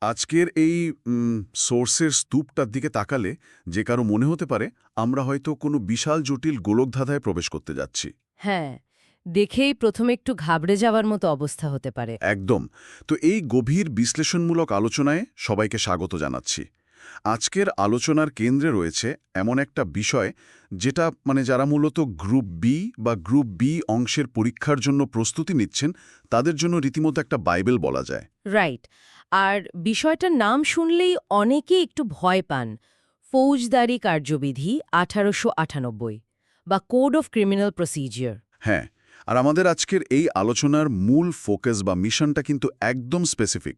আজকের এই সোর্সের স্তূপটার দিকে তাকালে যে কারো মনে হতে পারে আমরা হয়তো কোনো বিশাল জটিল গোলকধাঁধায় প্রবেশ করতে যাচ্ছি। হ্যাঁ, দেখেই প্রথমে একটু ঘাবড়ে যাওয়ার মতো অবস্থা হতে পারে। একদম। তো এই গভীর বিশ্লেষণমূলক আলোচনায় সবাইকে স্বাগত জানাচ্ছি। আজকের আলোচনার কেন্দ্রে রয়েছে এমন একটা বিষয় যেটা যারা মূলত গ্রুপ বি বা গ্রুপ বি অংশের পরীক্ষার জন্য প্রস্তুতি নিচ্ছেন তাদের জন্য রীতিমতো একটা বাইবেল বলা যায়। রাইট। আর বিষয়টার নাম শুনলেই অনেকেই একটু ভয় পান। ফৌজদারি কার্যবিধি ১৮৯৮ বা কোড অফ ক্রিমিনাল প্রসিজিওর। হ্যাঁ, আর আমাদের আজকের এই আলোচনার মূল ফোকাস বা মিশনটা কিন্তু একদম স্পেসিফিক।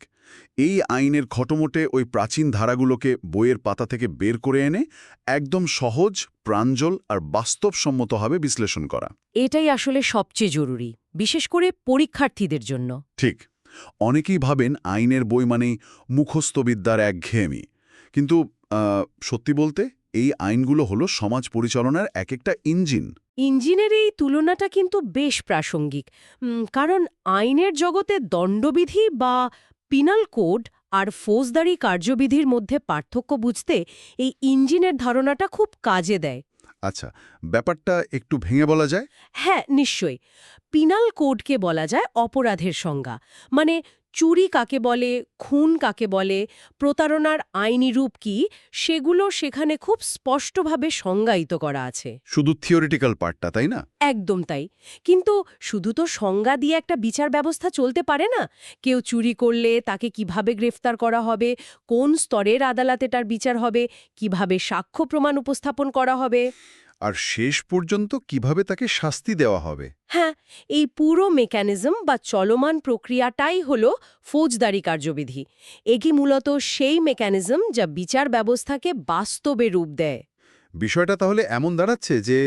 এই আইনের খটোমোটে ওই প্রাচীন ধারাগুলোকে বইয়ের পাতা থেকে বের করে এনে একদম সহজ, প্রাঞ্জল আর বাস্তবসম্মতভাবে বিশ্লেষণ করা। এটাই আসলে সবচেয়ে জরুরি, বিশেষ করে পরীক্ষার্থীদের জন্য। ঠিক। অনেকেই ভাবেন আইনের বই মানেই মুখস্থবিদ্যার একঘেয়েমি। কিন্তু সত্যি বলতে এই আইনগুলো হলো সমাজ পরিচালনার এক একটা ইঞ্জিন। ইঞ্জিনের এই তুলনাটা কিন্তু বেশ প্রাসঙ্গিক। কারণ আইনের জগতে দণ্ডবিধি বা পিনাল কোড আর ফৌজদারি কার্যবিধির মধ্যে পার্থক্য বুঝতে এই ইঞ্জিনের ধারণাটা খুব কাজে দেয়। আচ্ছা, ব্যাপারটা একটু ভেঙে বলা যায়? হ্যাঁ, নিশ্চয়ই। পিনাল কোডকে বলা যায় অপরাধের সংজ্ঞা। মানে চুরি কাকে বলে, খুন কাকে বলে, প্রতারণার আইনি রূপ কি, সেগুলো সেখানে খুব স্পষ্টভাবে সংজ্ঞায়িত করা আছে। শুধু থিওরিটিক্যাল পার্টটা, তাই না? একদম তাই। কিন্তু শুধু তো সংজ্ঞা দিয়ে একটা বিচার ব্যবস্থা চলতে পারে না। কেউ চুরি করলে তাকে কিভাবে গ্রেফতার করা হবে, কোন স্তরের আদালতে তার বিচার হবে, কিভাবে সাক্ষ্য প্রমাণ উপস্থাপন করা হবে। আর শেষ পর্যন্ত কিভাবে তাকে শাস্তি দেওয়া হবে? হ্যাঁ, এই পুরো মেকানিজম বা চলমান প্রক্রিয়াটাই হল ফৌজদারি কার্যবিধি। এটি মূলত সেই মেকানিজম যা বিচার ব্যবস্থাকে বাস্তবে রূপ দেয়। বিষয়টা তাহলে এমন দাঁড়াচ্ছে যে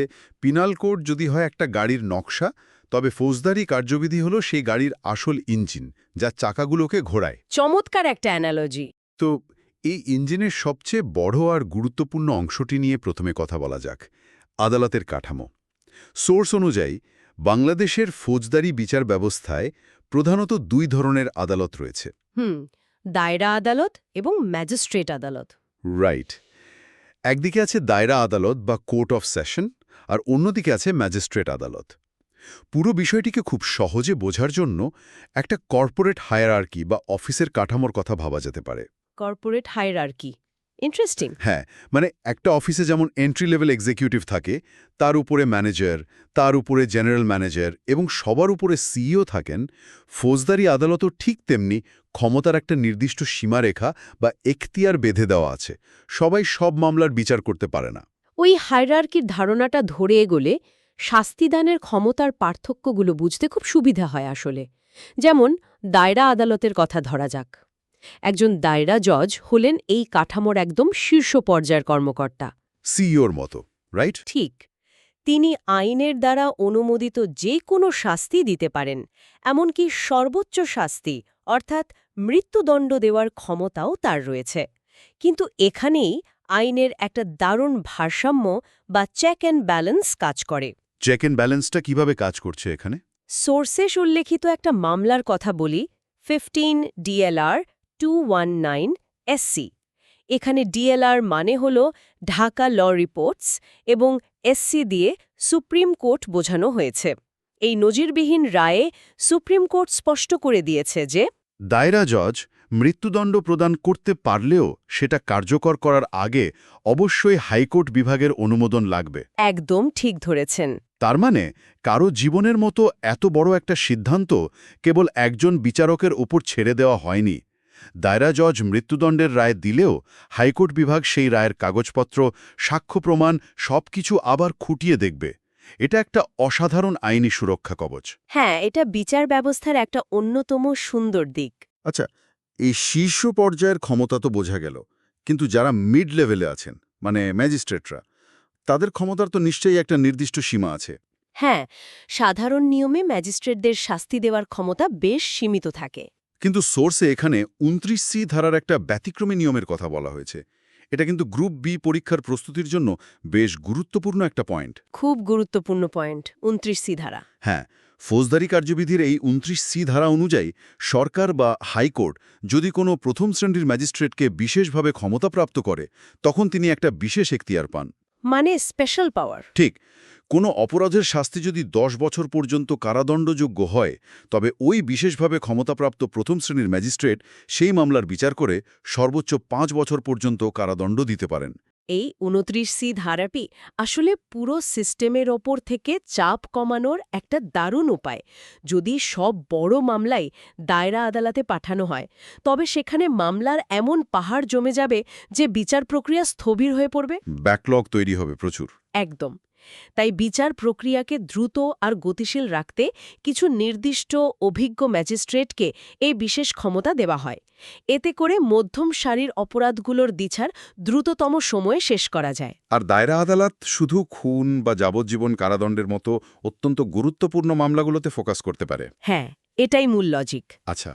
পিনাল কোড যদি হয় একটা গাড়ির নকশা, তবে ফৌজদারি কার্যবিধি হলো সেই গাড়ির আসল ইঞ্জিন, যা চাকাগুলোকে ঘোরায়। চমৎকার একটা অ্যানালজি। তো এই ইঞ্জিনের সবচেয়ে বড় আর গুরুত্বপূর্ণ অংশটি নিয়ে প্রথমে কথা বলা যাক, আদালতের কাঠামো। সোর্স অনুযায়ী বাংলাদেশের ফৌজদারি বিচার ব্যবস্থায় প্রধানত দুই ধরনের আদালত রয়েছে। দায়রা আদালত এবং ম্যাজিস্ট্রেট আদালত। রাইট। একদিকে আছে দায়রা আদালত বা কোর্ট অফ সেশন, আর অন্যদিকে আছে ম্যাজিস্ট্রেট আদালত। পুরো বিষয়টিকে খুব সহজে বোঝার জন্য একটা কর্পোরেট হায়ারার্কি বা অফিসের কাঠামোর কথা ভাবা যেতে পারে। Corporate hierarchy. ইন্টারেস্টিং। হ্যাঁ, একটা অফিসে যেমন এন্ট্রি লেভেল এক্সিকিউটিভ থাকে, তার উপরে ম্যানেজার, তার উপরে জেনারেল ম্যানেজার এবং সবার উপরে সিইও থাকেন, ফৌজদারি আদালতও ঠিক তেমনি ক্ষমতার একটা নির্দিষ্ট সীমারেখা বা এখতিয়ার বেঁধে দেওয়া আছে। সবাই সব মামলার বিচার করতে পারে না। ওই হায়ারার্কির ধারণাটা ধরে এগোলে শাস্তিদানের ক্ষমতার পার্থক্যগুলো বুঝতে খুব সুবিধা হয় আসলে। যেমন দায়রা আদালতের কথা ধরা যাক। একজন দায়রা জজ হলেন এই কাঠামোর একদম শীর্ষ পর্যায়ের কর্মকর্তা। সিইওর মতো, রাইট? ঠিক। তিনি আইনের দ্বারা অনুমোদিত যে কোনো শাস্তি দিতে পারেন, এমনকি সর্বোচ্চ শাস্তি অর্থাৎ মৃত্যুদণ্ড দেওয়ার ক্ষমতাও তার রয়েছে। কিন্তু এখানেই আইনের একটা দারুণ ভারসাম্য বা চেক অ্যান্ড ব্যালেন্স কাজ করে। চেক অ্যান্ড ব্যালেন্সটা কিভাবে কাজ করছে এখানে? সোর্সেস উল্লেখিত একটা মামলার কথা বলি, 15 DLR 219 SC। এখানে ডিএলআর মানে হল ঢাকা ল রিপোর্টস এবং এসসি দিয়ে সুপ্রিম কোর্ট বোঝানো হয়েছে। এই নজিরবিহীন রায়ে সুপ্রিম কোর্ট স্পষ্ট করে দিয়েছে যে দায়রা জজ মৃত্যুদণ্ড প্রদান করতে পারলেও সেটা কার্যকর করার আগে অবশ্যই হাইকোর্ট বিভাগের অনুমোদন লাগবে। একদম ঠিক ধরেছেন। তার মানে কারো জীবনের মতো এত বড় একটা সিদ্ধান্ত কেবল একজন বিচারকের উপর ছেড়ে দেওয়া হয়নি। দায়রা জজ মৃত্যুদণ্ডের রায় দিলেও হাইকোর্ট বিভাগ সেই রায়ের কাগজপত্র, সাক্ষ্য প্রমাণ সবকিছু আবার খুঁটিয়ে দেখবে। এটা একটা অসাধারণ আইনি সুরক্ষা কবচ। হ্যাঁ, এটা বিচার ব্যবস্থার একটা অন্যতম সুন্দর দিক। আচ্ছা, এই শীর্ষ পর্যায়ের ক্ষমতা তো বোঝা গেল, কিন্তু যারা মিড লেভেলে আছেন, ম্যাজিস্ট্রেটরা, তাদের ক্ষমতার তো নিশ্চয়ই একটা নির্দিষ্ট সীমা আছে। হ্যাঁ, সাধারণ নিয়মে ম্যাজিস্ট্রেটদের শাস্তি দেওয়ার ক্ষমতা বেশ সীমিত থাকে। কিন্তু সোর্সে এখানে 29C ধারার একটা ব্যতিক্রমী নিয়মের কথা বলা হয়েছে। এটা কিন্তু গ্রুপ বি পরীক্ষার প্রস্তুতির জন্য বেশ গুরুত্বপূর্ণ একটা পয়েন্ট। খুব গুরুত্বপূর্ণ পয়েন্ট, 29C ধারা। হ্যাঁ, ফৌজদারি কার্যবিধির এই 29C ধারা অনুযায়ী সরকার বা হাইকোর্ট যদি কোনো প্রথম শ্রেণীর ম্যাজিস্ট্রেটকে বিশেষভাবে ক্ষমতাপ্রাপ্ত করে তখন তিনি একটা বিশেষ এখতিয়ার পান। মানে স্পেশাল পাওয়ার। ঠিক, কোনো অপরাধের শাস্তি যদি 10 বছর পর্যন্ত কারাদণ্ডযোগ্য হয় তবে ওই বিশেষভাবে ক্ষমতাপ্রাপ্ত প্রথম শ্রেণীর ম্যাজিস্ট্রেট সেই মামলার বিচার করে সর্বোচ্চ 5 বছর পর্যন্ত কারাদণ্ড দিতে পারেন। এই 29C ধারাটি আসলে পুরো সিস্টেমের ওপর থেকে চাপ কমানোর একটা দারুণ উপায়। যদি সব বড় মামলাই দায়রা আদালতে পাঠানো হয় তবে সেখানে মামলার এমন পাহাড় জমে যাবে যে বিচার প্রক্রিয়া স্থবির হয়ে পড়বে। ব্যাকলগ তৈরি হবে প্রচুর। একদম। তাই বিচার প্রক্রিয়াকে দ্রুত আর গতিশীল রাখতে কিছু নির্দিষ্ট অভিজ্ঞ ম্যাজিস্ট্রেটকে এই বিশেষ ক্ষমতা দেওয়া হয়। এতে করে মধ্যম সারির অপরাধগুলোর বিচার দ্রুততম সময়ে শেষ করা যায়। আর দায়রা আদালত শুধু খুন বা যাবজ্জীবন কারাদণ্ডের মতো অত্যন্ত গুরুত্বপূর্ণ মামলাগুলোতে ফোকাস করতে পারে। হ্যাঁ, এটাই মূল লজিক। আচ্ছা,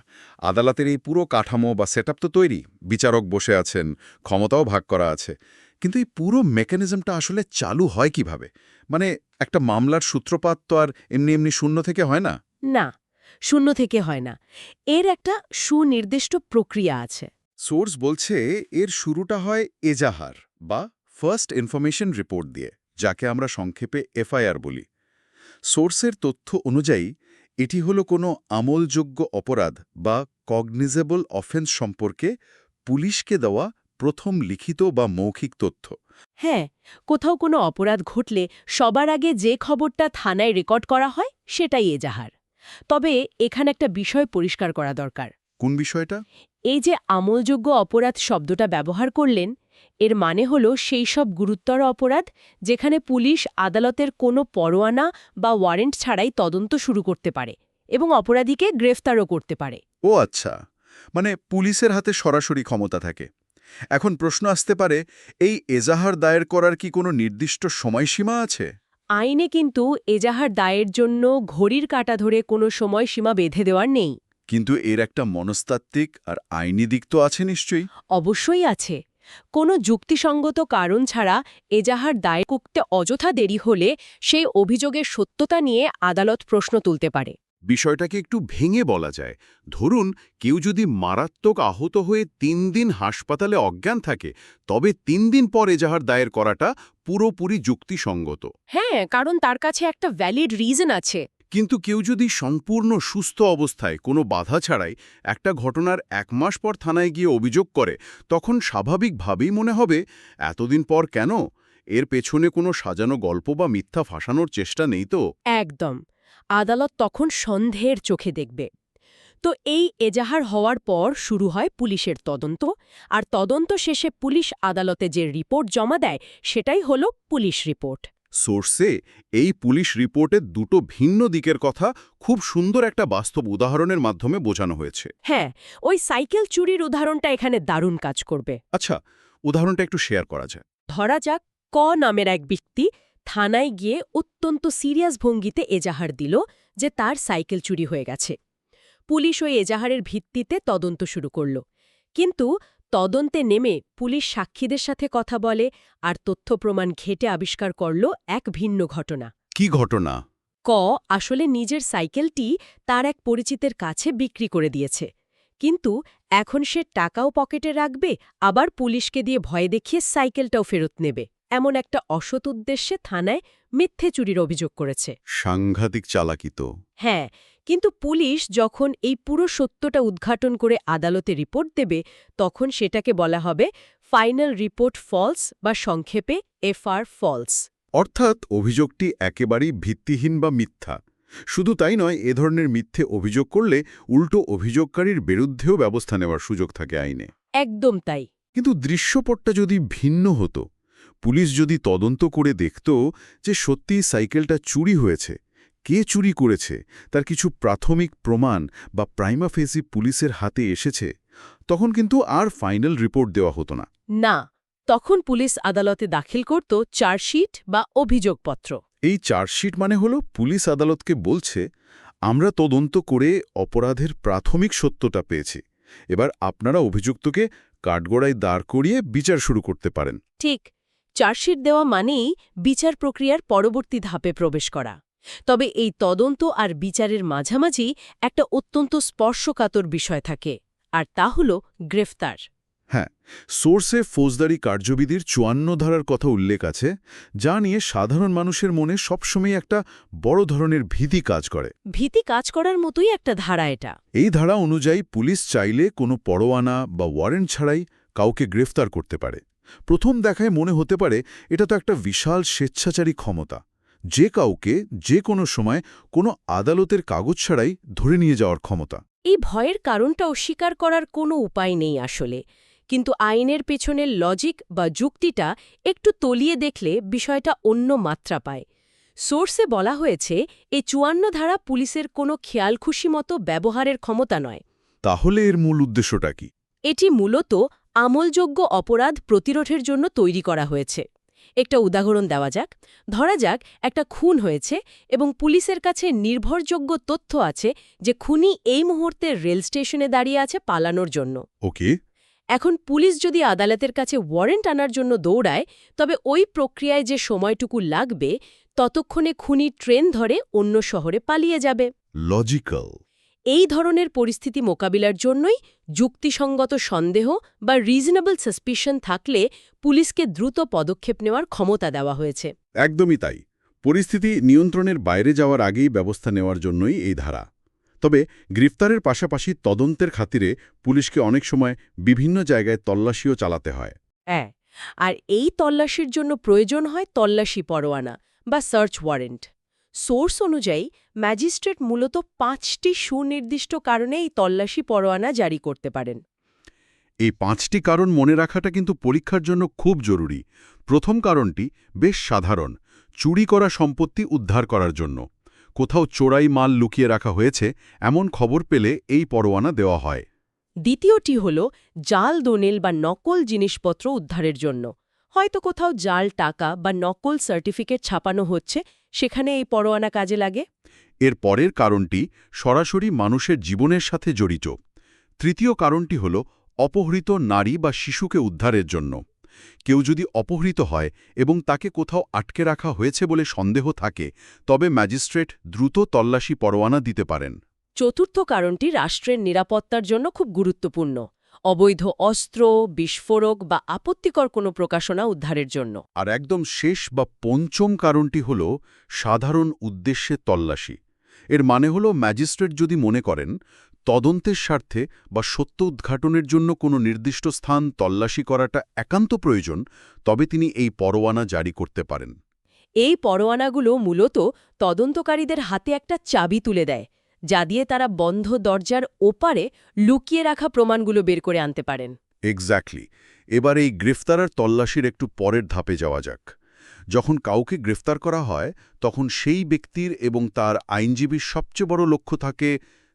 আদালতের এই পুরো কাঠামো বা সেটআপ তো তৈরি, বিচারক বসে আছেন, ক্ষমতাও ভাগ করা আছে, কিন্তু এই পুরো মেকানিজমটা আসলে চালু হয় কিভাবে? মানে একটা মামলার সূত্রপাত তো আর এমনি এমনি শূন্য থেকে হয় না। না, শূন্য থেকে হয় না। এর একটা সুনির্দিষ্ট প্রক্রিয়া আছে। সোর্স বলছে এর শুরুটা হয় এজাহার বা ফার্স্ট ইনফরমেশন রিপোর্ট দিয়ে, যাকে আমরা সংক্ষেপে এফআইআর বলি। সোর্সের তথ্য অনুযায়ী এটি হলো কোনো আমলযোগ্য অপরাধ বা কগনিজেবল অফেন্স সম্পর্কে পুলিশকে দেওয়া প্রথম লিখিত বা মৌখিক তথ্য। হ্যাঁ, কোথাও কোনো অপরাধ ঘটলে সবার আগে যে খবরটা থানায় রেকর্ড করা হয় সেটাই এজাহার। তবে এখানে একটা বিষয় পরিষ্কার করা দরকার। কোন বিষয়টা? এই যে আমলযোগ্য অপরাধ শব্দটা ব্যবহার করলেন, এর মানে হল সেই সব গুরুতর অপরাধ যেখানে পুলিশ আদালতের কোনো পরোয়ানা বা ওয়ারেন্ট ছাড়াই তদন্ত শুরু করতে পারে এবং অপরাধীকে গ্রেফতারও করতে পারে। ও আচ্ছা, মানে পুলিশের হাতে সরাসরি ক্ষমতা থাকে। এখন প্রশ্ন আসতে পারে, এই এজাহার দায়ের করার কি কোনো নির্দিষ্ট সময়সীমা আছে? আইনে কিন্তু এজাহার দায়ের জন্য ঘড়ির কাঁটা ধরে কোনো সময়সীমা বেঁধে দেওয়ার নেই। কিন্তু এর একটা মনস্তাত্ত্বিক আর আইনি দিক তো আছে নিশ্চয়ই। অবশ্যই আছে। কোনো যুক্তিসঙ্গত কারণ ছাড়া এজাহার দায়ের করতে অযথা দেরি হলে সেই অভিযোগের সত্যতা নিয়ে আদালত প্রশ্ন তুলতে পারে। বিষয়টাকে একটু ভেঙে বলা যায়। ধরুন, কেউ যদি মারাত্মক আহত হয়ে 3 দিন হাসপাতালে অজ্ঞান থাকে, তবে 3 দিন পর এজাহার দায়ের করাটা পুরোপুরি যুক্তিসঙ্গত। হ্যাঁ, কারণ তার কাছে একটা ভ্যালিড রিজন আছে। কিন্তু কেউ যদি সম্পূর্ণ সুস্থ অবস্থায় কোনো বাধা ছাড়াই একটা ঘটনার 1 মাস পর থানায় গিয়ে অভিযোগ করে, তখন স্বাভাবিকভাবেই মনে হবে এতদিন পর কেন? এর পেছনে কোনো সাজানো গল্প বা মিথ্যা ফাঁসানোর চেষ্টা নেই তো? একদম। আদালত তখন সন্দেহের চোখে দেখবে। তো এই এজাহার হওয়ার পর শুরু হয় পুলিশের তদন্ত, আর তদন্ত শেষে পুলিশ আদালতে যে রিপোর্ট জমা দেয় সেটাই হলো পুলিশ রিপোর্ট। সোর্সে এই পুলিশ রিপোর্টের দুটো ভিন্ন দিকের কথা খুব সুন্দর একটা বাস্তব উদাহরণের মাধ্যমে বোঝানো হয়েছে। হ্যাঁ, ওই সাইকেল চুরির উদাহরণটা এখানে দারুণ কাজ করবে। আচ্ছা, উদাহরণটা একটু শেয়ার করা যায়। ধরা যাক, ক নামের এক ব্যক্তি থানায় গিয়ে অত্যন্ত সিরিয়াস ভঙ্গিতে এজাহার দিল যে তার সাইকেল চুরি হয়ে গেছে। পুলিশ ওই এজাহারের ভিত্তিতে তদন্ত শুরু করল। কিন্তু তদন্তে নেমে পুলিশ সাক্ষীদের সাথে কথা বলে আর তথ্য প্রমাণ ঘেঁটে আবিষ্কার করল এক ভিন্ন ঘটনা। কি ঘটনা? ক আসলে নিজের সাইকেলটি তার এক পরিচিতের কাছে বিক্রি করে দিয়েছে, কিন্তু এখন সে টাকাও পকেটে রাখবে, আবার পুলিশকে দিয়ে ভয় দেখিয়ে সাইকেলটাও ফেরত নেবে, এমন একটা অসৎ উদ্দেশ্যে থানায় মিথ্যে চুরির অভিযোগ করেছে। সাংঘাতিক চালাকি তো। হ্যাঁ, কিন্তু পুলিশ যখন এই পুরো সত্যটা উদ্ঘাটন করে আদালতে রিপোর্ট দেবে, তখন সেটাকে বলা হবে ফাইনাল রিপোর্ট ফলস বা সংক্ষেপে এফআর ফলস। অর্থাৎ অভিযোগটি একেবারেই ভিত্তিহীন বা মিথ্যা। শুধু তাই নয়, এ ধরনের মিথ্যে অভিযোগ করলে উল্টো অভিযোগকারীর বিরুদ্ধেও ব্যবস্থা নেওয়ার সুযোগ থাকে আইনে। একদম তাই। কিন্তু দৃশ্যপটটা যদি ভিন্ন হতো, পুলিশ যদি তদন্ত করে দেখত যে সত্যিই সাইকেলটা চুরি হয়েছে, কে চুরি করেছে তার কিছু প্রাথমিক প্রমাণ বা প্রাইমা ফেসি পুলিশের হাতে এসেছে, তখন কিন্তু আর ফাইনাল রিপোর্ট দেওয়া হতো না। না, তখন পুলিশ আদালতে দাখিল করত চার্জশিট বা অভিযোগপত্র। এই চার্জশিট মানে হলো পুলিশ আদালতকে বলছে, আমরা তদন্ত করে অপরাধের প্রাথমিক সত্যটা পেয়েছি, এবার আপনারা অভিযুক্তকে কাঠগড়ায় দাঁড় করিয়ে বিচার শুরু করতে পারেন। ঠিক, চার্জশিট দেওয়া মানেই বিচার প্রক্রিয়ার পরবর্তী ধাপে প্রবেশ করা। তবে এই তদন্ত আর বিচারের মাঝামাঝি একটা অত্যন্ত স্পর্শকাতর বিষয় থাকে, আর তা হল গ্রেফতার। হ্যাঁ, সোর্সে ফৌজদারি কার্যবিধির ৫৪ ধারার কথা উল্লেখ আছে, যা নিয়ে সাধারণ মানুষের মনে সবসময় একটা বড় ধরনের ভীতি কাজ করে। ভীতি কাজ করার মতোই একটা ধারা এটা। এই ধারা অনুযায়ী পুলিশ চাইলে কোনো পরোয়ানা বা ওয়ারেন্ট ছাড়াই কাউকে গ্রেফতার করতে পারে। প্রথম দেখায় মনে হতে পারে এটা তো একটা বিশাল স্বেচ্ছাচারী ক্ষমতা, যে কাউকে যে কোনো সময় কোনো আদালতের কাগজ ছাড়াই ধরে নিয়ে যাওয়ার ক্ষমতা। এই ভয়ের কারণটা অস্বীকার করার কোনো উপায় নেই আসলে, কিন্তু আইনের পেছনের লজিক বা যুক্তিটা একটু তলিয়ে দেখলে বিষয়টা অন্য মাত্রা পায়। সোর্সে বলা হয়েছে এই ৫৪ ধারা পুলিশের কোনো খেয়ালখুশি মতো ব্যবহারের ক্ষমতা নয়। তাহলে এর মূল উদ্দেশ্যটা কি? এটি মূলত আমলযোগ্য অপরাধ প্রতিরোধের জন্য তৈরি করা হয়েছে। একটা উদাহরণ দেওয়া যাক। ধরা যাক একটা খুন হয়েছে এবং পুলিশের কাছে নির্ভরযোগ্য তথ্য আছে যে খুনি এই মুহূর্তে রেল স্টেশনে দাঁড়িয়ে আছে পালানোর জন্য। ওকে। এখন পুলিশ যদি আদালতের কাছে ওয়ারেন্ট আনার জন্য দৌড়ায়, তবে ওই প্রক্রিয়ায় যে সময়টুকু লাগবে ততক্ষণে খুনি ট্রেন ধরে অন্য শহরে পালিয়ে যাবে। লজিক্যাল। এই ধরনের পরিস্থিতি মোকাবিলার জন্যই যুক্তিসঙ্গত সন্দেহ বা রিজনেবল সাসপিশন থাকলে পুলিশকে দ্রুত পদক্ষেপ নেওয়ার ক্ষমতা দেওয়া হয়েছে। একদমই তাই। পরিস্থিতি নিয়ন্ত্রণের বাইরে যাওয়ার আগেই ব্যবস্থা নেওয়ার জন্যই এই ধারা। তবে গ্রেফতারের পাশাপাশি তদন্তের খাতিরে পুলিশকে অনেক সময় বিভিন্ন জায়গায় তল্লাশিও চালাতে হয়। হ্যাঁ, আর এই তল্লাশির জন্য প্রয়োজন হয় তল্লাশি পরোয়ানা বা সার্চ ওয়ারেন্ট। সোর্স অনুযায়ী ম্যাজিস্ট্রেট মূলত ৫টি সুনির্দিষ্ট কারণে এই তল্লাশি পরোয়ানা জারি করতে পারেন। এই ৫টি কারণ মনে রাখাটা কিন্তু পরীক্ষার জন্য খুব জরুরি। প্রথম কারণটি বেশ সাধারণ, চুরি করা সম্পত্তি উদ্ধার করার জন্য। কোথাও চোরাই মাল লুকিয়ে রাখা হয়েছে এমন খবর পেলে এই পরোয়ানা দেওয়া হয়। দ্বিতীয়টি হল জাল দলিল বা নকল জিনিসপত্র উদ্ধারের জন্য। হয়তো কোথাও জাল টাকা বা নকল সার্টিফিকেট ছাপানো হচ্ছে, সেখানে এই পরোয়ানা কাজে লাগে। এর পরের কারণটি সরাসরি মানুষের জীবনের সাথে জড়িত। তৃতীয় কারণটি হল অপহৃত নারী বা শিশুকে উদ্ধারের জন্য। কেউ যদি অপহৃত হয় এবং তাকে কোথাও আটকে রাখা হয়েছে বলে সন্দেহ থাকে, তবে ম্যাজিস্ট্রেট দ্রুত তল্লাশি পরোয়ানা দিতে পারেন। চতুর্থ কারণটি রাষ্ট্রের নিরাপত্তার জন্য খুব গুরুত্বপূর্ণ। অবৈধ অস্ত্র, বিস্ফোরক বা আপত্তিকর কোনো প্রকাশনা উদ্ধারের জন্য। আর একদম শেষ বা পঞ্চম কারণটি হল সাধারণ উদ্দেশ্যে তল্লাশি। এর মানে হল ম্যাজিস্ট্রেট যদি মনে করেন তদন্তের স্বার্থে বা সত্য উদ্ঘাটনের জন্য কোনো নির্দিষ্ট স্থান তল্লাশি করাটা একান্ত প্রয়োজন, তবে তিনি এই পরোয়ানা জারি করতে পারেন। এই পরোয়ানাগুলো মূলত তদন্তকারীদের হাতে একটা চাবি তুলে দেয়, যা দিয়ে তারা বন্ধ দরজার ওপারে লুকিয়ে রাখা প্রমাণগুলো বের করে আনতে পারেন। এক্স্যাক্টলি। এবার এই গ্রেফতার আর তল্লাশির একটু পরের ধাপে যাওয়া যাক। যখন কাউকে গ্রেফতার করা হয়, তখন সেই ব্যক্তির এবং তার আইনজীবীর সবচেয়ে বড় লক্ষ্য থাকে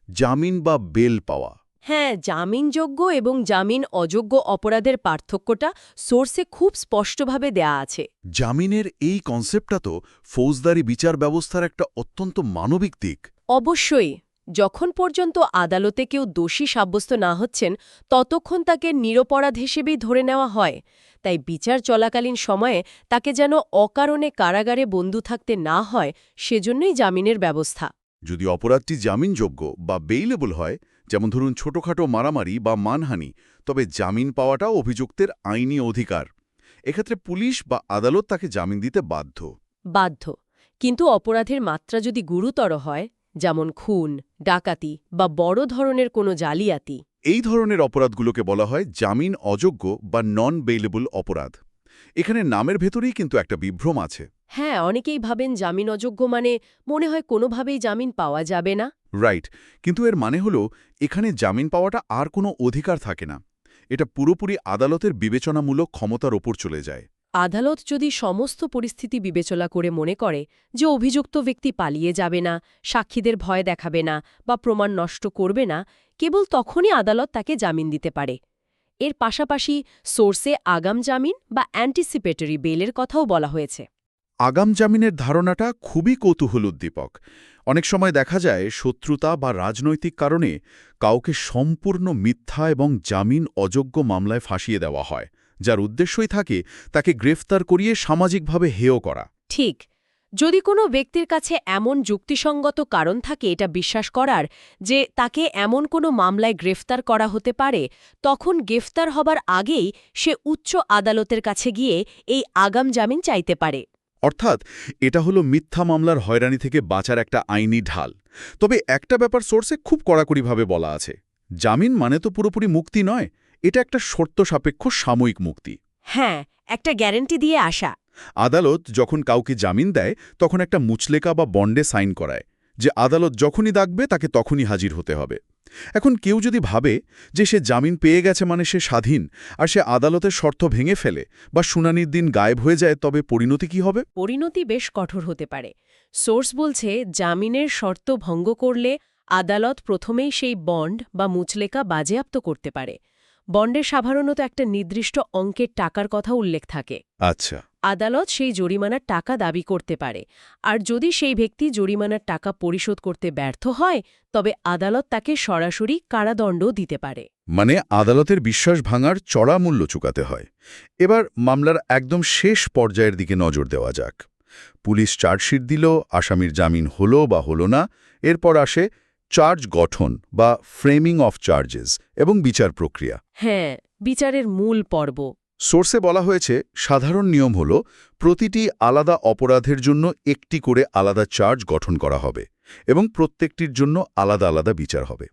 জামিন বা বেল পাওয়া। হ্যাঁ, জামিনযোগ্য এবং জামিন অযোগ্য অপরাধের পার্থক্যটা সোর্সে খুব স্পষ্টভাবে দেয়া আছে। জামিনের এই কনসেপ্টটা তো ফৌজদারি বিচার ব্যবস্থার একটা অত্যন্ত মানবিক দিক। অবশ্যই, যখন পর্যন্ত আদালতে কেউ দোষী সাব্যস্ত না হচ্ছেন ততক্ষণ তাকে নিরপরাধ হিসেবেই ধরে নেওয়া হয়। তাই বিচার চলাকালীন সময়ে তাকে যেন অকারণে কারাগারে বন্দী থাকতে না হয়, সেজন্যই জামিনের ব্যবস্থা। যদি অপরাধটি জামিনযোগ্য বা বেইলেবল হয়, যেমন ধরুন ছোটখাটো মারামারি বা মানহানি, তবে জামিন পাওয়াটাও অভিযুক্তের আইনি অধিকার। এক্ষেত্রে পুলিশ বা আদালত তাকে জামিন দিতে বাধ্য। কিন্তু অপরাধের মাত্রা যদি গুরুতর হয়, যেমন খুন, ডাকাতি বা বড় ধরনের কোনো জালিয়াতি, এই ধরনের অপরাধগুলোকে বলা হয় জামিন অযোগ্য বা নন বেইলেবল অপরাধ। এখানে নামের ভেতরেই কিন্তু একটা বিভ্রম আছে। হ্যাঁ, অনেকেই ভাবেন জামিন অযোগ্য মানে মনে হয় কোনোভাবেই জামিন পাওয়া যাবে না। রাইট, কিন্তু এর মানে হলো এখানে জামিন পাওয়াটা আর কোনো অধিকার থাকে না। এটা পুরোপুরি আদালতের বিবেচনামূলক ক্ষমতার ওপর চলে যায়। আদালত যদি সমস্ত পরিস্থিতি বিবেচনা করে মনে করে যে অভিযুক্ত ব্যক্তি পালিয়ে যাবে না, সাক্ষীদের ভয় দেখাবে না বা প্রমাণ নষ্ট করবে না, কেবল তখনই আদালত তাকে জামিন দিতে পারে। এর পাশাপাশি সোর্সে আগাম জামিন বা অ্যান্টিসিপেটরি বেলের কথাও বলা হয়েছে। আগাম জামিনের ধারণাটা খুবই কৌতূহলোদ্দীপক। অনেক সময় দেখা যায় শত্রুতা বা রাজনৈতিক কারণে কাউকে সম্পূর্ণ মিথ্যা এবং জামিন অযোগ্য মামলায় ফাঁসিয়ে দেওয়া হয়, যার উদ্দেশ্যই থাকে তাকে গ্রেফতার করিয়ে সামাজিকভাবে হেয় করা। ঠিক, যদি কোনো ব্যক্তির কাছে এমন যুক্তিসঙ্গত কারণ থাকে এটা বিশ্বাস করার যে তাকে এমন কোনো মামলায় গ্রেফতার করা হতে পারে, তখন গ্রেফতার হবার আগেই সে উচ্চ আদালতের কাছে গিয়ে এই আগাম জামিন চাইতে পারে। অর্থাৎ এটা হলো মিথ্যা মামলার হয়রানি থেকে বাঁচার একটা আইনি ঢাল। তবে একটা ব্যাপার সোর্সে খুব কড়াকড়িভাবে বলা আছে, জামিন মানে তো পুরোপুরি মুক্তি নয়, এটা একটা শর্ত সাপেক্ষ সাময়িক মুক্তি। হ্যাঁ, একটা গ্যারান্টি দিয়ে আসা। আদালত যখন কাউকে জামিন দেয় তখন একটা মুচলেকা বা বন্ডে সাইন করায় যে আদালত যখনই ডাকবে তাকে তখনই হাজির হতে হবে। এখন কেউ যদি ভাবে যে সে জামিন পেয়ে গেছে মানে সে স্বাধীন, আর সে আদালতের শর্ত ভেঙে ফেলে বা শুনানির দিন গায়েব হয়ে যায়, তবে পরিণতি কি হবে? পরিণতি বেশ কঠোর হতে পারে। সোর্স বলছে জামিনের শর্ত ভঙ্গ করলে আদালত প্রথমেই সেই বন্ড বা মুচলেকা বাজেয়াপ্ত করতে পারে। বন্ডে সাধারণত একটা নির্দিষ্ট অঙ্কের টাকার কথা উল্লেখ থাকে। আচ্ছা, আদালত সেই জরিমানার টাকা দাবি করতে পারে, আর যদি সেই ব্যক্তি জরিমানার টাকা পরিশোধ করতে ব্যর্থ হয় তবে আদালত তাকে সরাসরি কারাদণ্ডও দিতে পারে। মানে আদালতের বিশ্বাস ভাঙার চড়া মূল্য চুকাতে হয়। এবার মামলার একদম শেষ পর্যায়ের দিকে নজর দেওয়া যাক। পুলিশ চার্জশিট দিল, আসামির জামিন হলো বা হলো না, এরপর আসে চার্জ গঠন বা ফ্রেমিং অফ চার্জেস এবং বিচার প্রক্রিয়া। হ্যাঁ, বিচারের মূল পর্ব। সোর্সে বলা হয়েছে সাধারণ নিয়ম হল প্রতিটি আলাদা অপরাধের জন্য একটি করে আলাদা চার্জ গঠন করা হবে এবং প্রত্যেকটির জন্য আলাদা আলাদা বিচার হবে।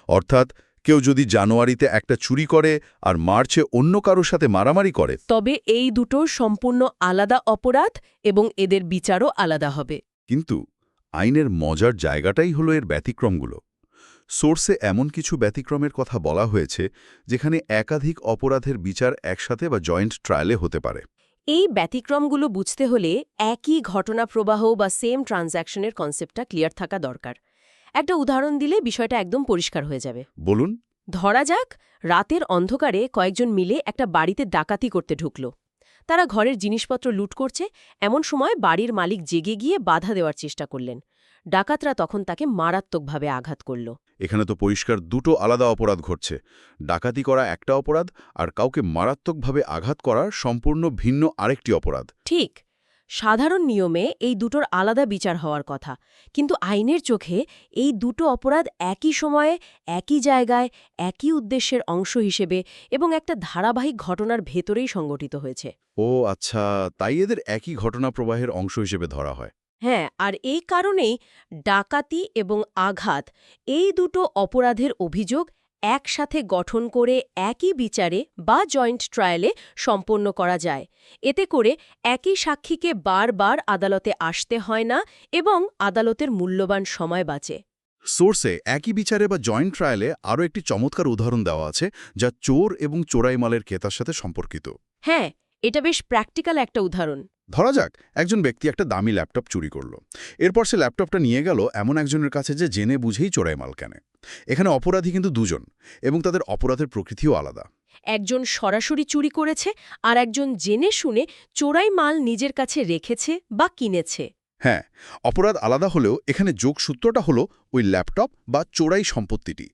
অর্থাৎ কেউ যদি জানুয়ারিতে একটা চুরি করে আর মার্চে অন্য কারোর সাথে মারামারি করে, তবে এই দুটো সম্পূর্ণ আলাদা অপরাধ এবং এদের বিচারও আলাদা হবে। কিন্তু আইনের মজার জায়গাটাই হলো এর ব্যতিক্রমগুলো। সোর্সে এমন কিছু ব্যতিক্রমের কথা বলা হয়েছে যেখানে একাধিক অপরাধের বিচার একসাথে বা জয়েন্ট ট্রায়ালে হতে পারে। এই ব্যতিক্রমগুলো বুঝতে হলে একই ঘটনা প্রবাহ বা সেম ট্রানজ্যাকশনের কনসেপ্টটা ক্লিয়ার থাকা দরকার। একটা উদাহরণ দিলে বিষয়টা একদম পরিষ্কার হয়ে যাবে। বলুন। ধরা যাক, রাতের অন্ধকারে কয়েকজন মিলে একটা বাড়িতে ডাকাতি করতে ঢুকল। তারা ঘরের জিনিসপত্র লুট করছে, এমন সময় বাড়ির মালিক জেগে গিয়ে বাধা দেওয়ার চেষ্টা করলেন। ডাকাতরা তখন তাকে মারাত্মকভাবে আঘাত করল। এখানে তো পরিষ্কার দুটো আলাদা অপরাধ ঘটছে। ডাকাতি করা একটা অপরাধ, আর কাউকে মারাত্মকভাবে আঘাত করার সম্পূর্ণ ভিন্ন আরেকটি অপরাধ। ঠিক। সাধারণ নিয়মে এই দুটোর আলাদা বিচার হওয়ার কথা, কিন্তু আইনের চোখে এই দুটো অপরাধ একই সময়ে, একই জায়গায়, একই উদ্দেশ্যের অংশ হিসেবে এবং একটা ধারাবাহিক ঘটনার ভেতরেই সংগঠিত হয়েছে। ও আচ্ছা, তাই এদের একই ঘটনা প্রবাহের অংশ হিসেবে ধরা হয়। হ্যাঁ, আর এই কারণেই ডাকাতি এবং আঘাত এই দুটো অপরাধের অভিযোগ একসাথে গঠন করে একই বিচারে বা জয়েন্ট ট্রায়ালে সম্পন্ন করা যায়। এতে করে একই সাক্ষীকে বারবার আদালতে আসতে হয় না এবং আদালতের মূল্যবান সময় বাঁচে। সোর্সে একই বিচারে বা জয়েন্ট ট্রায়ালে আরও একটি চমৎকার উদাহরণ দেওয়া আছে, যা চোর এবং চোরাই মালের ক্রেতার সাথে সম্পর্কিত। হ্যাঁ, এটা বেশ প্র্যাকটিক্যাল একটা উদাহরণ। ধরা যাক একজন ব্যক্তি একটা দামি ল্যাপটপ চুরি করল। এরপর সে ল্যাপটপটা নিয়ে গেল এমন একজনের কাছে যে জেনে বুঝেই চোরাই মাল কেনে। এখানে অপরাধী কিন্তু দুজন, এবং তাদের অপরাধের প্রকৃতিও আলাদা। একজন সরাসরি চুরি করেছে আর একজন জেনে শুনে চোরাই মাল নিজের কাছে রেখেছে বা কিনেছে। হ্যাঁ, অপরাধ আলাদা হলেও এখানে যোগসূত্রটা হলো ওই ল্যাপটপ বা চোরাই সম্পত্তিটি।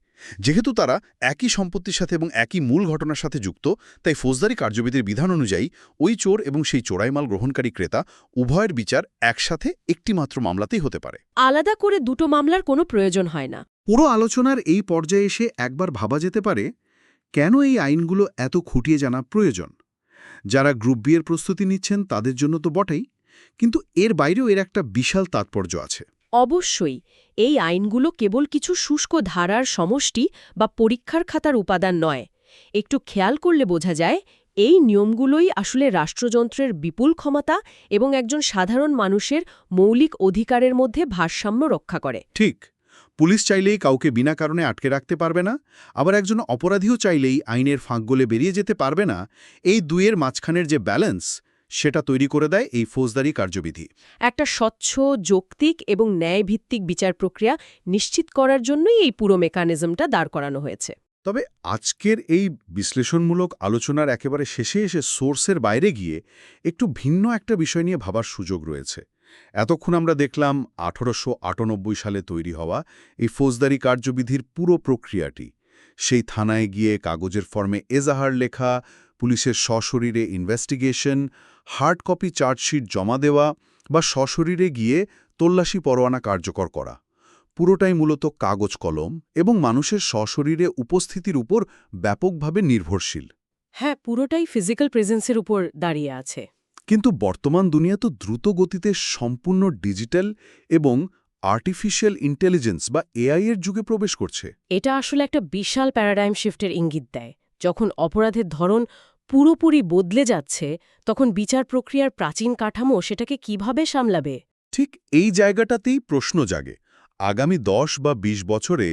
যেহেতু তারা একই সম্পত্তির সাথে এবং একই মূল ঘটনার সাথে যুক্ত, তাই ফৌজদারি কার্যবিধির বিধান অনুযায়ী ওই চোর এবং সেই চোরাই মাল গ্রহণকারী ক্রেতা উভয়ের বিচার একসাথে একটি মাত্র মামলাতেই হতে পারে। আলাদা করে দুটো মামলার কোনো প্রয়োজন হয় না। পুরো আলোচনার এই পর্যায়ে এসে একবার ভাবা যেতে পারে, কেন এই আইনগুলো এত খুঁটিয়ে জানা প্রয়োজন? যারা গ্রুপ বি এর প্রস্তুতি নিচ্ছেন তাদের জন্য তো বটেই, কিন্তু এর বাইরেও এর একটা বিশাল তাৎপর্য আছে। অবশ্যই এই আইনগুলো কেবল কিছু শুষ্ক ধারার সমষ্টি বা পরীক্ষার খাতার উপাদান নয়। একটু খেয়াল করলে বোঝা যায় এই নিয়মগুলোই আসলে রাষ্ট্রযন্ত্রের বিপুল ক্ষমতা এবং একজন সাধারণ মানুষের মৌলিক অধিকারের মধ্যে ভারসাম্য রক্ষা করে। ঠিক, পুলিশ চাইলেই কাউকে বিনা কারণে আটকে রাখতে পারবে না, আবার একজন অপরাধীও চাইলেই আইনের ফাঁক গলে বেরিয়ে যেতে পারবে না। এই দুইয়ের মাঝখানের যে ব্যালেন্স, সেটা তৈরি করে দেয় এই ফৌজদারি কার্যবিধি। একটা স্বচ্ছ, যৌক্তিক এবং ন্যায়ভিত্তিক বিচার প্রক্রিয়া নিশ্চিত করার জন্যই এই পুরো মেকানিজমটা দাঁড় করানো হয়েছে। তবে আজকের এই বিশ্লেষণমূলক আলোচনার একেবারে শেষে এসে সোর্সের বাইরে গিয়ে একটু ভিন্ন একটা বিষয় নিয়ে ভাবার সুযোগ রয়েছে। এতক্ষণ আমরা দেখলাম 1898 সালে তৈরি হওয়া এই ফৌজদারি কার্যবিধির পুরো প্রক্রিয়াটি। সেই থানায় গিয়ে কাগজের ফর্মে এজাহার লেখা, পুলিশের সশরীরে ইনভেস্টিগেশন, হার্ড কপি চার্জশিট জমা দেওয়া, বা সশরীরে গিয়ে তল্লাশি পরোয়ানা কার্যকর করা পুরোটাই মূলত কাগজ কলম এবং মানুষের সশরীরে উপস্থিতির উপর ব্যাপকভাবে নির্ভরশীল। হ্যাঁ, পুরোটাই ফিজিক্যাল প্রেজেন্সের উপর দাঁড়িয়ে আছে। কিন্তু বর্তমান দুনিয়া তো দ্রুত গতিতে সম্পূর্ণ ডিজিটাল এবং আর্টিফিশিয়াল ইন্টেলিজেন্স বা এআই এর যুগে প্রবেশ করছে। এটা আসলে একটা বিশাল প্যারাডাইম শিফটের ইঙ্গিত দেয়। যখন অপরাধের ধরন পুরোপুরি বদলে যাচ্ছে, তখন বিচার প্রক্রিয়ার প্রাচীন কাঠামো সেটাকে কিভাবে সামলাবে? ঠিক এই জায়গাটাতেই প্রশ্ন জাগে, আগামী 10 বা 20 বছরে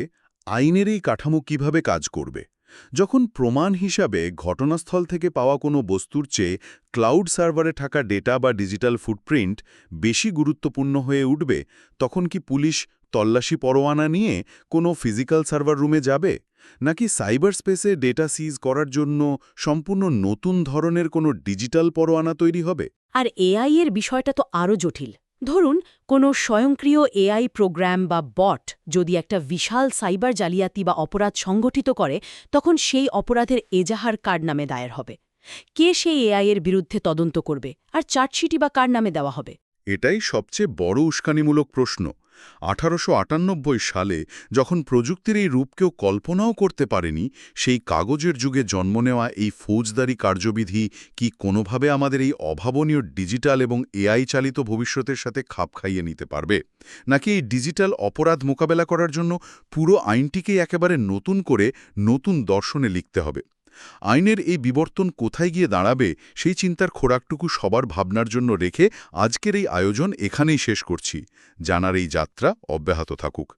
আইনের এই কাঠামো কিভাবে কাজ করবে। যখন প্রমাণ হিসাবে ঘটনাস্থল থেকে পাওয়া কোনো বস্তুর চেয়ে ক্লাউড সার্ভারে থাকা ডেটা বা ডিজিটাল ফুটপ্রিন্ট বেশি গুরুত্বপূর্ণ হয়ে উঠবে, তখন কি পুলিশ তল্লাশি পরোয়ানা নিয়ে কোনো ফিজিক্যাল সার্ভার রুমে যাবে, নাকি সাইবার স্পেসে ডেটা সিজ করার জন্য সম্পূর্ণ নতুন ধরনের কোনো ডিজিটাল পরোয়ানা তৈরি হবে? আর এআই এর বিষয়টা তো আরও জটিল। ধরুন, কোনো স্বয়ংক্রিয় এআই প্রোগ্রাম বা বট যদি একটা বিশাল সাইবার জালিয়াতি বা অপরাধ সংগঠিত করে, তখন সেই অপরাধের এজাহার কার নামে দায়ের হবে? কে সেই এআই এর বিরুদ্ধে তদন্ত করবে? আর চার্জশিটই বা কার নামে দেওয়া হবে? এটাই সবচেয়ে বড় উস্কানিমূলক প্রশ্ন। 1898 সালে যখন প্রযুক্তির এই রূপ কেউ কল্পনাও করতে পারেনি, সেই কাগজের যুগে জন্ম নেওয়া এই ফৌজদারি কার্যবিধি কি কোনোভাবে আমাদের এই অভাবনীয় ডিজিটাল এবং এআই চালিত ভবিষ্যতের সাথে খাপ খাইয়ে নিতে পারবে, নাকি এই ডিজিটাল অপরাধ মোকাবেলা করার জন্য পুরো আইনটিকেই একেবারে নতুন করে নতুন দর্শনে লিখতে হবে? আইনের এই বিবর্তন কোথায় গিয়ে দাঁড়াবে, সেই চিন্তার খোরাকটুকু সবার ভাবনার জন্য রেখে আজকের এই আয়োজন এখানেই শেষ করছি। জানার এই যাত্রা অব্যাহত থাকুক।